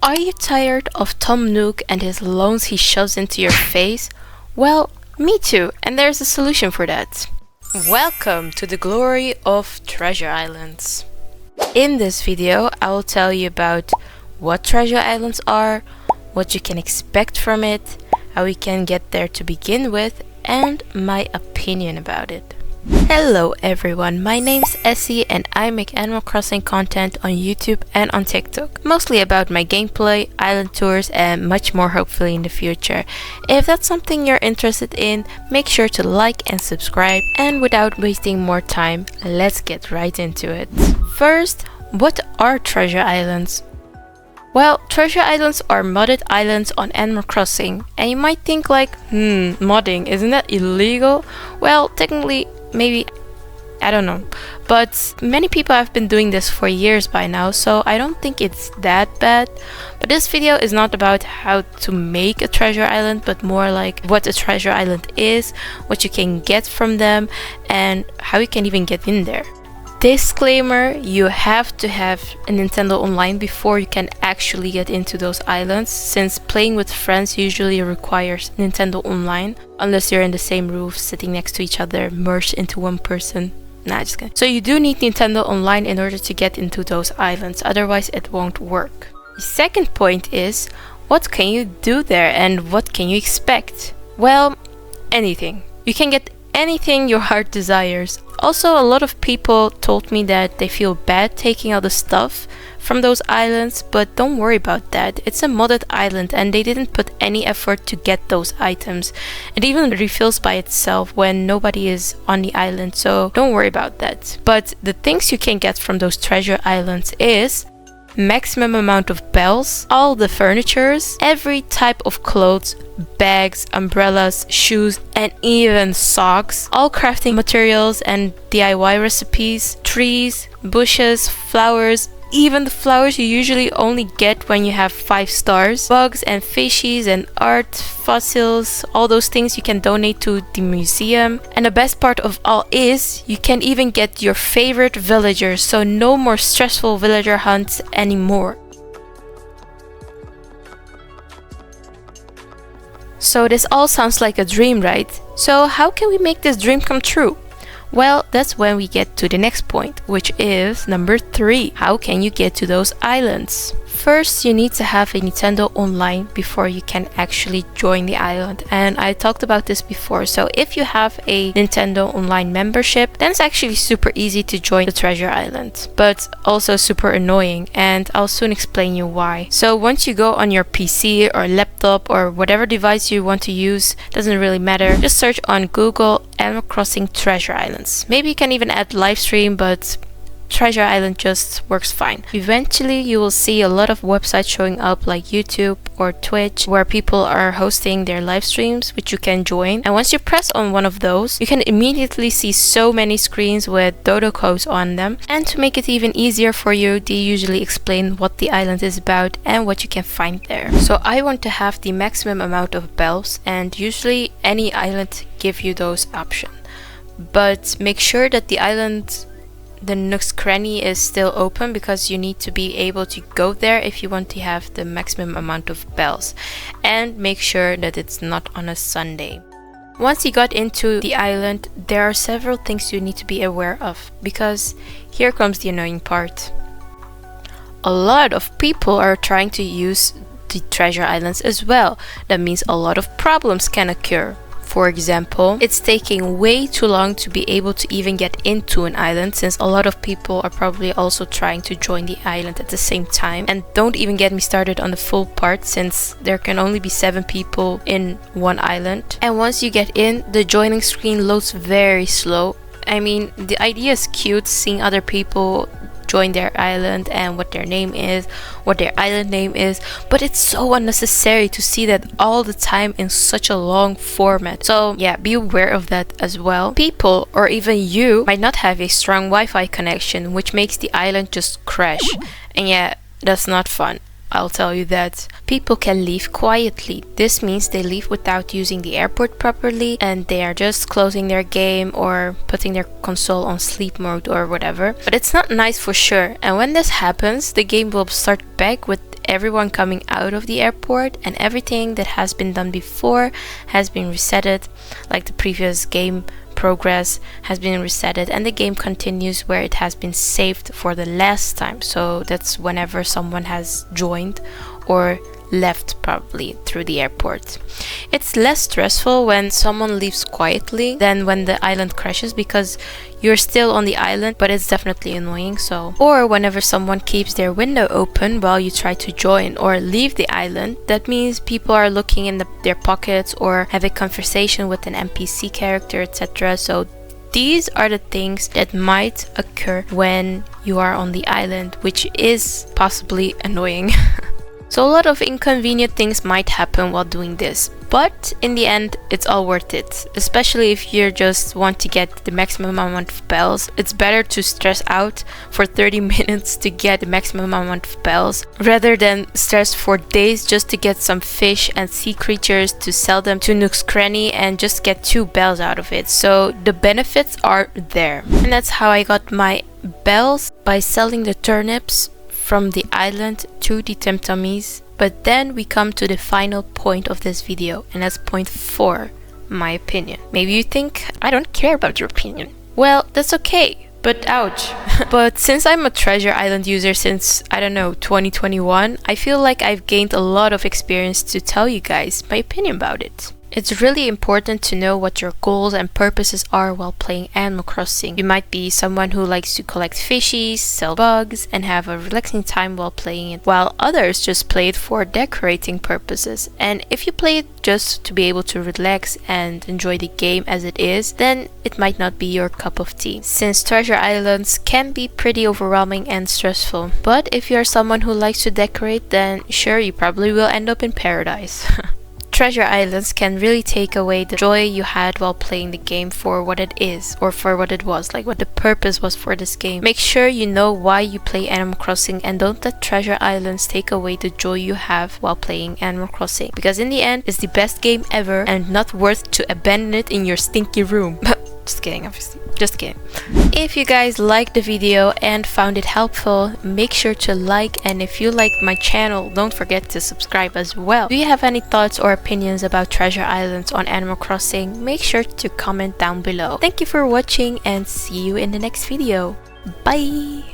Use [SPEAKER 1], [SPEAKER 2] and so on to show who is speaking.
[SPEAKER 1] Are you tired of Tom Nook and his loans he shoves into your face? Well, me too, and there's a solution for that. Welcome to the glory of treasure islands. In this video, I will tell you about what treasure islands are, what you can expect from it, how we can get there to begin with, and my opinion about it. Hello everyone, my name's Essie and I make Animal Crossing content on YouTube and on TikTok, mostly about my gameplay, island tours and much more hopefully in the future. If that's something you're interested in, make sure to like and subscribe, and without wasting more time, let's get right into it. First, what are treasure islands? Well, treasure islands are modded islands on Animal Crossing, and you might think like, modding, isn't that illegal? Well, technically, maybe, I don't know, but many people have been doing this for years by now, so I don't think it's that bad. But this video is not about how to make a treasure island, but more like what a treasure island is, what you can get from them, and how you can even get in there. Disclaimer, you have to have a Nintendo Online before you can actually get into those islands, since playing with friends usually requires Nintendo Online, unless you're in the same roof, sitting next to each other, merged into one person. Nah, just kidding. So you do need Nintendo Online in order to get into those islands, otherwise it won't work. The second point is, what can you do there and what can you expect? Well, anything. You can get anything your heart desires. Also, a lot of people told me that they feel bad taking all the stuff from those islands, but don't worry about that. It's a modded island and they didn't put any effort to get those items. It even refills by itself when nobody is on the island, so don't worry about that. But the things you can get from those treasure islands is maximum amount of bells, all the furnitures, every type of clothes, bags, umbrellas, shoes, and even socks, all crafting materials and DIY recipes, trees, bushes, flowers, even the flowers you usually only get when you have 5 stars, bugs and fishies and art, fossils, all those things you can donate to the museum. And the best part of all is, you can even get your favorite villagers, so no more stressful villager hunts anymore. So this all sounds like a dream, right? So how can we make this dream come true? Well, that's when we get to the next point, which is number 3. How can you get to those islands? First, you need to have a Nintendo Online before you can actually join the island, and I talked about this before. So if you have a Nintendo Online membership, then it's actually super easy to join the treasure island, but also super annoying, and I'll soon explain you why. So once you go on your PC or laptop or whatever device you want to use, doesn't really matter, just search on Google Animal Crossing treasure islands. Maybe you can even add live stream, but treasure island just works fine. Eventually you will see a lot of websites showing up like YouTube or Twitch, where people are hosting their live streams, which you can join. And once you press on one of those, you can immediately see so many screens with dodo codes on them. And to make it even easier for you, they usually explain what the island is about and what you can find there. So I want to have the maximum amount of bells, and usually any island give you those options. But make sure that the Nook's Cranny is still open, because you need to be able to go there if you want to have the maximum amount of bells. And make sure that it's not on a Sunday. Once you got into the island, there are several things you need to be aware of, because here comes the annoying part. A lot of people are trying to use the treasure islands as well. That means a lot of problems can occur. For example, it's taking way too long to be able to even get into an island, since a lot of people are probably also trying to join the island at the same time. And don't even get me started on the full part, since there can only be 7 people in one island. And once you get in, the joining screen loads very slow. I mean, the idea is cute, seeing other people join their island and what their name is, what their island name is, but it's so unnecessary to see that all the time in such a long format. So yeah, be aware of that as well. People, or even you, might not have a strong Wi-Fi connection, which makes the island just crash. And yeah, that's not fun. I'll tell you that. People can leave quietly. This means they leave without using the airport properly and they are just closing their game or putting their console on sleep mode or whatever. But it's not nice for sure. And when this happens, the game will start back with everyone coming out of the airport, and everything that has been done before has been resetted, like the previous game progress has been resetted, and the game continues where it has been saved for the last time. So that's whenever someone has joined or left, probably through the airport. It's less stressful when someone leaves quietly than when the island crashes, because you're still on the island, but it's definitely annoying. So, or whenever someone keeps their window open while you try to join or leave the island, that means people are looking in their pockets or have a conversation with an NPC character, etc. So these are the things that might occur when you are on the island, which is possibly annoying. So a lot of inconvenient things might happen while doing this, but in the end it's all worth it. Especially if you just want to get the maximum amount of bells. It's better to stress out for 30 minutes to get the maximum amount of bells rather than stress for days just to get some fish and sea creatures to sell them to Nook's Cranny and just get 2 bells out of it. So the benefits are there. And that's how I got my bells, by selling the turnips from the island to the Temtummies. But then we come to the final point of this video, and that's point 4, my opinion. Maybe you think I don't care about your opinion. Well, that's okay, but ouch. But since I'm a Treasure Island user since, I don't know, 2021, I feel like I've gained a lot of experience to tell you guys my opinion about it. It's really important to know what your goals and purposes are while playing Animal Crossing. You might be someone who likes to collect fishies, sell bugs, and have a relaxing time while playing it, while others just play it for decorating purposes. And if you play it just to be able to relax and enjoy the game as it is, then it might not be your cup of tea, since Treasure Islands can be pretty overwhelming and stressful. But if you're someone who likes to decorate, then sure, you probably will end up in paradise. Treasure Islands can really take away the joy you had while playing the game for what it is, or for what it was, like what the purpose was for this game. Make sure you know why you play Animal Crossing, and don't let Treasure Islands take away the joy you have while playing Animal Crossing, because in the end it's the best game ever and not worth to abandon it in your stinky room. Just kidding, obviously. Just kidding. If you guys liked the video and found it helpful, make sure to like, and if you like my channel, don't forget to subscribe as well. Do you have any thoughts or opinions about Treasure Islands on Animal Crossing? Make sure to comment down below. Thank you for watching, and see you in the next video. Bye!